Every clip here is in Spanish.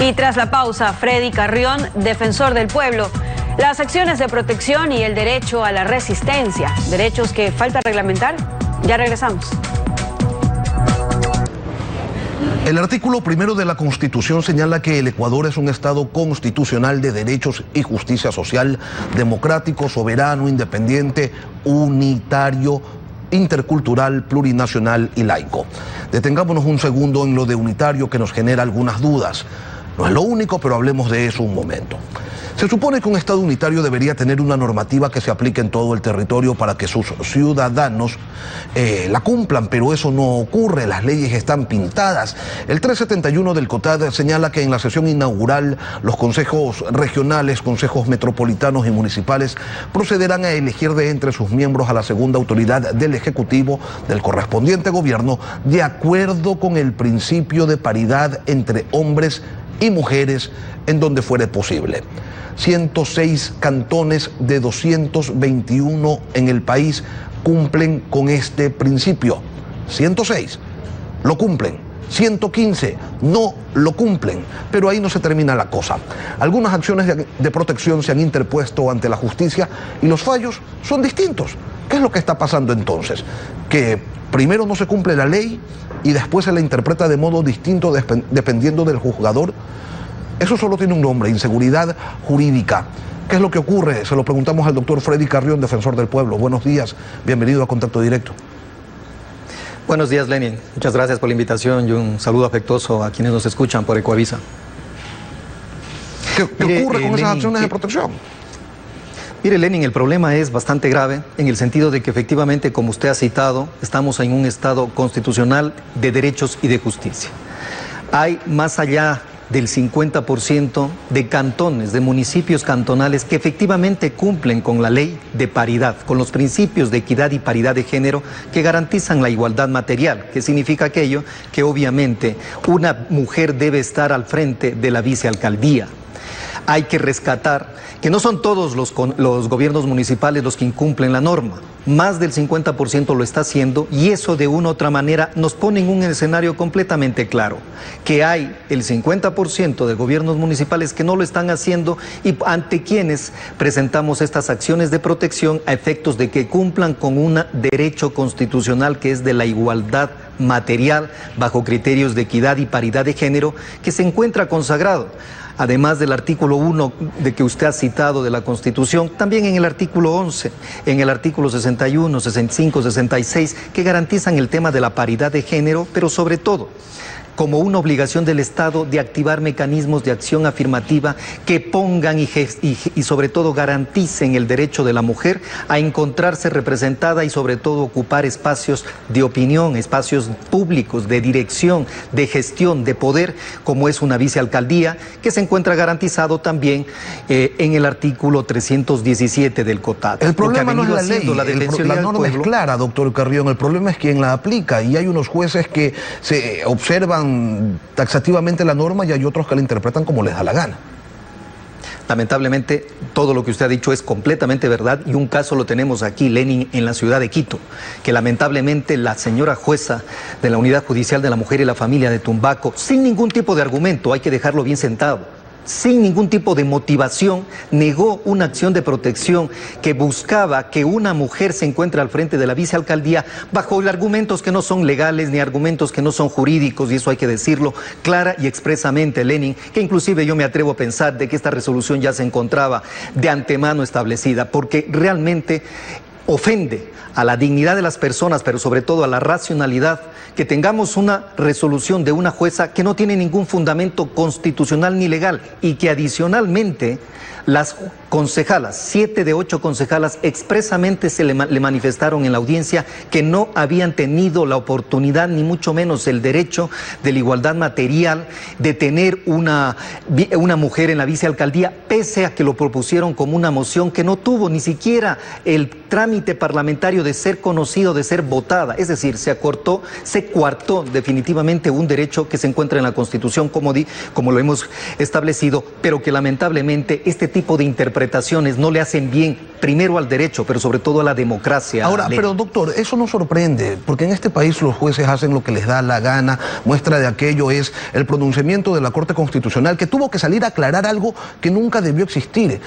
Y tras la pausa, Freddy Carrión, defensor del pueblo, las acciones de protección y el derecho a la resistencia, derechos que falta reglamentar. Ya regresamos. El artículo 1 de la Constitución señala que el Ecuador es un Estado constitucional de derechos y justicia social, democrático, soberano, independiente, unitario, intercultural, plurinacional y laico. Detengámonos un segundo en lo de unitario, que nos genera algunas dudas. No es lo único, pero hablemos de eso un momento. Se supone que un Estado unitario debería tener una normativa que se aplique en todo el territorio para que sus ciudadanos la cumplan, pero eso no ocurre, las leyes están pintadas. El 371 del COTAD señala que en la sesión inaugural los consejos regionales, consejos metropolitanos y municipales procederán a elegir de entre sus miembros a la segunda autoridad del Ejecutivo del correspondiente gobierno, de acuerdo con el principio de paridad entre hombres y mujeres en donde fuere posible. 106 cantones de 221 en el país cumplen con este principio. 106 lo cumplen, 115 no lo cumplen, pero ahí no se termina la cosa. Algunas acciones de protección se han interpuesto ante la justicia y los fallos son distintos. ¿Qué es lo que está pasando entonces? Que primero no se cumple la ley y después se la interpreta de modo distinto dependiendo del juzgador. Eso solo tiene un nombre: inseguridad jurídica. ¿Qué es lo que ocurre? Se lo preguntamos al doctor Freddy Carrión, defensor del pueblo. Buenos días, bienvenido a Contacto Directo. Buenos días, Lenin. Muchas gracias por la invitación y un saludo afectuoso a quienes nos escuchan por Ecoavisa. ¿Qué ocurre con esas acciones de protección? Mire, Lenin, el problema es bastante grave en el sentido de que efectivamente, como usted ha citado, estamos en un Estado constitucional de derechos y de justicia. Hay más allá del 50% de cantones, de municipios cantonales que efectivamente cumplen con la ley de paridad, con los principios de equidad y paridad de género que garantizan la igualdad material, que significa aquello que obviamente una mujer debe estar al frente de la vicealcaldía. Hay que rescatar que no son todos los gobiernos municipales los que incumplen la norma. Más del 50% lo está haciendo, y eso de una u otra manera nos pone en un escenario completamente claro, que hay el 50% de gobiernos municipales que no lo están haciendo y ante quienes presentamos estas acciones de protección a efectos de que cumplan con un derecho constitucional que es de la igualdad material bajo criterios de equidad y paridad de género, que se encuentra consagrado. Además del artículo 1 de que usted ha citado de la Constitución, también en el artículo 11, en el artículo 61, 65, 66, que garantizan el tema de la paridad de género, pero sobre todo como una obligación del Estado de activar mecanismos de acción afirmativa que pongan y sobre todo garanticen el derecho de la mujer a encontrarse representada y sobre todo ocupar espacios de opinión, espacios públicos, de dirección, de gestión, de poder, como es una vicealcaldía, que se encuentra garantizado también en el artículo 317 del COTAD. El problema no es la ley, la norma es clara, doctor Carrión, el problema es quien la aplica, y hay unos jueces que se observan taxativamente la norma y hay otros que la interpretan como les da la gana. Lamentablemente, todo lo que usted ha dicho es completamente verdad, y un caso lo tenemos aquí, Lenin, en la ciudad de Quito, que lamentablemente la señora jueza de la Unidad Judicial de la Mujer y la Familia de Tumbaco, sin ningún tipo de argumento, hay que dejarlo bien sentado, sin ningún tipo de motivación, negó una acción de protección que buscaba que una mujer se encuentre al frente de la vicealcaldía bajo argumentos que no son legales ni argumentos que no son jurídicos, y eso hay que decirlo clara y expresamente, Lenin, que inclusive yo me atrevo a pensar de que esta resolución ya se encontraba de antemano establecida, porque realmente ofende a la dignidad de las personas, pero sobre todo a la racionalidad, que tengamos una resolución de una jueza que no tiene ningún fundamento constitucional ni legal, y que adicionalmente las concejalas, 7 de 8 concejalas, expresamente le manifestaron en la audiencia que no habían tenido la oportunidad, ni mucho menos el derecho de la igualdad material, de tener una mujer en la vicealcaldía, pese a que lo propusieron como una moción que no tuvo ni siquiera el trámite parlamentario de ser conocido, de ser votada. Es decir, se coartó definitivamente un derecho que se encuentra en la Constitución, como lo hemos establecido, pero que lamentablemente este tipo de interpretaciones no le hacen bien primero al derecho, pero sobre todo a la democracia. Ahora, pero doctor, eso no sorprende, porque en este país los jueces hacen lo que les da la gana. Muestra de aquello es el pronunciamiento de la Corte Constitucional, que tuvo que salir a aclarar algo que nunca debió existir,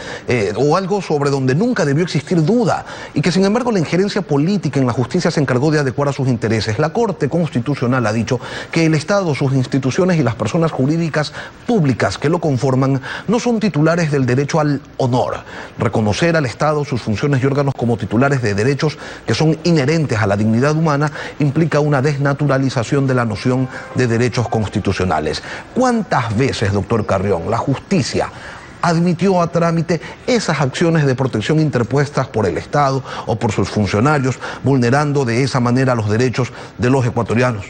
o algo sobre donde nunca debió existir duda, y que sin embargo la injerencia política en la justicia se encargó de adecuar a sus intereses. La Corte Constitucional ha dicho que el Estado, sus instituciones y las personas jurídicas públicas que lo conforman no son titulares del derecho al honor. Reconocer al Estado, sus funciones y órganos como titulares de derechos que son inherentes a la dignidad humana implica una desnaturalización de la noción de derechos constitucionales. ¿Cuántas veces, doctor Carrión, la justicia admitió a trámite esas acciones de protección interpuestas por el Estado o por sus funcionarios, vulnerando de esa manera los derechos de los ecuatorianos?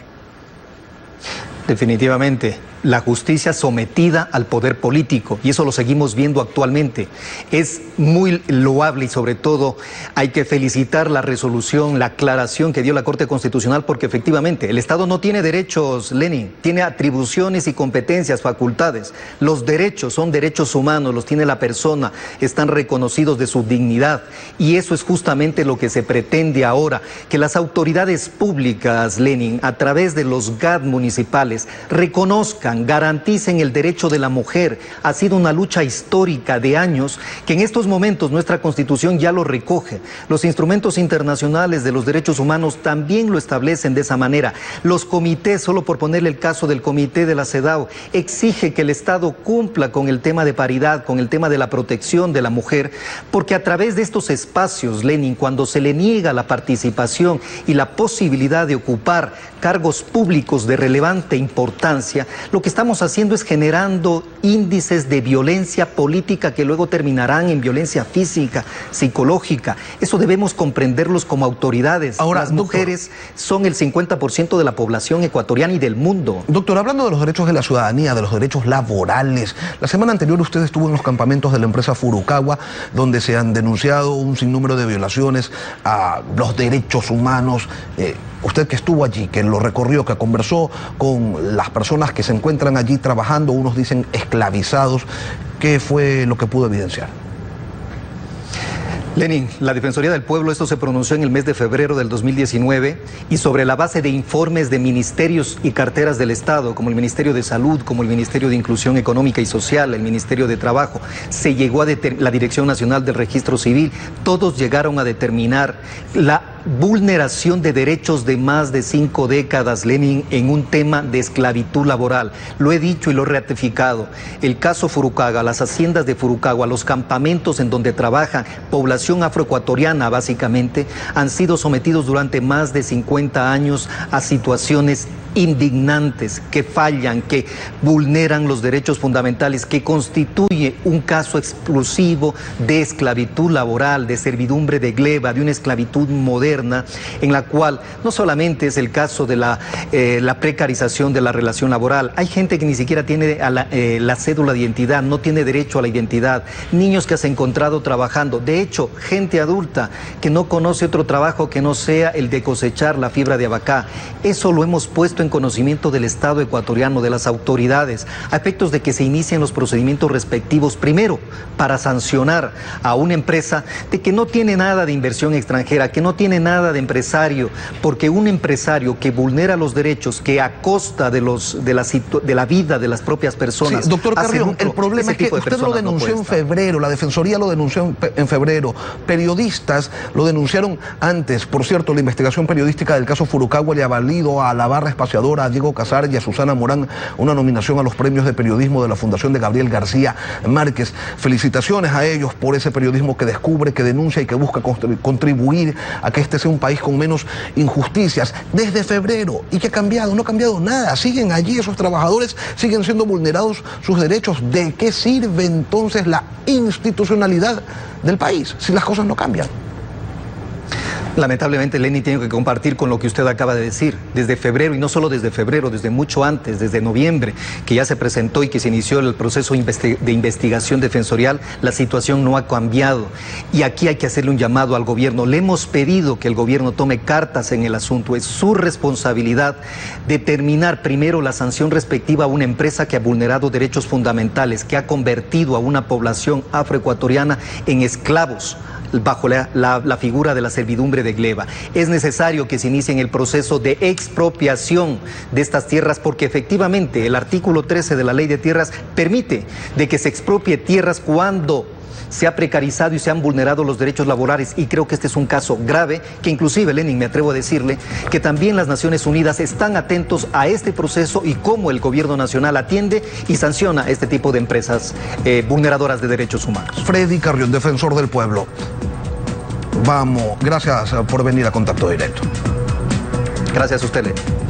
Definitivamente, la justicia sometida al poder político, y eso lo seguimos viendo actualmente. Es muy loable y sobre todo hay que felicitar la resolución, la aclaración que dio la Corte Constitucional, porque efectivamente el Estado no tiene derechos, Lenin, tiene atribuciones y competencias, facultades. Los derechos son derechos humanos, los tiene la persona, están reconocidos de su dignidad, y eso es justamente lo que se pretende ahora, que las autoridades públicas, Lenin, a través de los GAD municipales, reconozcan, garanticen el derecho de la mujer. Ha sido una lucha histórica de años que en estos momentos nuestra Constitución ya lo recoge. Los instrumentos internacionales de los derechos humanos también lo establecen de esa manera. Los comités, solo por ponerle el caso del comité de la CEDAW, exige que el Estado cumpla con el tema de paridad, con el tema de la protección de la mujer, porque a través de estos espacios, Lenin, cuando se le niega la participación y la posibilidad de ocupar cargos públicos de relevante importancia, lo que estamos haciendo es generando índices de violencia política que luego terminarán en violencia física, psicológica. Eso debemos comprenderlos como autoridades. Ahora, las mujeres son el 50% de la población ecuatoriana y del mundo. Doctor, hablando de los derechos de la ciudadanía, de los derechos laborales, la semana anterior usted estuvo en los campamentos de la empresa Furukawa, donde se han denunciado un sinnúmero de violaciones a los derechos humanos. Usted que estuvo allí, que lo recorrió, que conversó con las personas que se encuentran allí trabajando, unos dicen esclavizados, ¿qué fue lo que pudo evidenciar? Lenin, la Defensoría del Pueblo, esto se pronunció en el mes de febrero del 2019 y sobre la base de informes de ministerios y carteras del Estado, como el Ministerio de Salud, como el Ministerio de Inclusión Económica y Social, el Ministerio de Trabajo, se llegó a la Dirección Nacional del Registro Civil, todos llegaron a determinar la vulneración de derechos de más de 5 décadas, Lenin, en un tema de esclavitud laboral. Lo he dicho y lo he ratificado. El caso Furukawa, las haciendas de Furukawa, los campamentos en donde trabaja población afroecuatoriana, básicamente, han sido sometidos durante más de 50 años a situaciones indignantes, que fallan, que vulneran los derechos fundamentales, que constituye un caso exclusivo de esclavitud laboral, de servidumbre de gleba, de una esclavitud moderna, en la cual no solamente es el caso de la precarización de la relación laboral, hay gente que ni siquiera tiene la cédula de identidad, no tiene derecho a la identidad, niños que has encontrado trabajando, de hecho, gente adulta que no conoce otro trabajo que no sea el de cosechar la fibra de abacá. Eso lo hemos puesto en conocimiento del Estado ecuatoriano, de las autoridades, a efectos de que se inicien los procedimientos respectivos, primero, para sancionar a una empresa de que no tiene nada de inversión extranjera, que no tiene nada de empresario, porque un empresario que vulnera los derechos, que a costa de la vida de las propias personas... Sí, doctor Carrión, el problema es que usted lo denunció en febrero, la Defensoría lo denunció en febrero, periodistas lo denunciaron antes. Por cierto, la investigación periodística del caso Furukawa le ha valido a la barra espaciadora, a Diego Casar y a Susana Morán una nominación a los premios de periodismo de la Fundación de Gabriel García Márquez. Felicitaciones a ellos por ese periodismo que descubre, que denuncia y que busca contribuir a que este sea un país con menos injusticias. Desde febrero, ¿y qué ha cambiado? No ha cambiado nada, siguen allí esos trabajadores, siguen siendo vulnerados sus derechos. ¿De qué sirve entonces la institucionalidad del país si las cosas no cambian? Lamentablemente, Lenin, tengo que compartir con lo que usted acaba de decir. Desde febrero, y no solo desde febrero, desde mucho antes, desde noviembre, que ya se presentó y que se inició el proceso de investigación defensorial, la situación no ha cambiado. Y aquí hay que hacerle un llamado al gobierno. Le hemos pedido que el gobierno tome cartas en el asunto. Es su responsabilidad determinar primero la sanción respectiva a una empresa que ha vulnerado derechos fundamentales, que ha convertido a una población afroecuatoriana en esclavos. bajo la figura de la servidumbre de gleba. Es necesario que se inicie el proceso de expropiación de estas tierras, porque efectivamente el artículo 13 de la Ley de Tierras permite de que se expropie tierras cuando se ha precarizado y se han vulnerado los derechos laborales, y creo que este es un caso grave, que inclusive, Lenin, me atrevo a decirle que también las Naciones Unidas están atentos a este proceso y cómo el gobierno nacional atiende y sanciona este tipo de empresas vulneradoras de derechos humanos. Freddy Carrión, defensor del pueblo. Vamos, gracias por venir a Contacto Directo. Gracias a usted, Lenin.